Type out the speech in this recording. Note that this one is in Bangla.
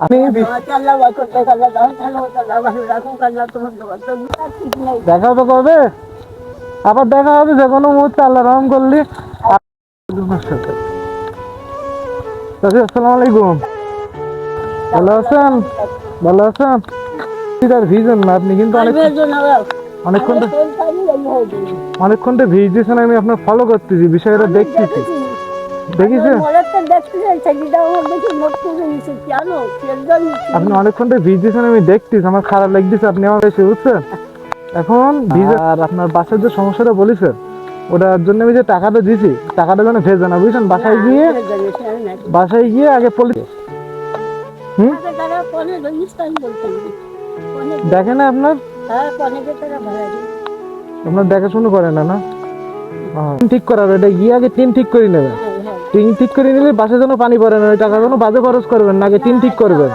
আমি দেখা হবে কবে? আবার দেখা হবে যে কোনো মুহূর্তে, আল্লাহ রহম করলি। আসসালামু আলাইকুম। ভালো আছেন? ভালো আছেন? ভিজন না আপনি, কিন্তু অনেকক্ষণ অনেকক্ষণ তো ভিজ দিয়েছেন। আমি আপনার ফলো করতেছি, বিষয়টা দেখতেছি। দেখেছেন আপনি অনেকক্ষণ তো ভিজ দিয়েছেন, আমি দেখতেছি। আমার খারাপ লাগতেছে, আপনি আমার এসে বুঝছেন। এখন ভিজে আর আপনার বাসার যে সমস্যাটা বলেছেন, ওটার জন্য আমি যে টাকাটা দিছি, টাকাটা যেন ভেজে না, বুঝছেন। বাসায় গিয়ে আগে দেখে না আপনার আপনার দেখাশুনো করে না না ঠিক করার, এটা গিয়ে আগে টিন ঠিক করে নেবেন। টিন ঠিক করে নিলে বাসে যেন পানি পড়ে না, ওই টাকা যেন বাজে খরচ করবেন না, আগে টিন ঠিক করবেন।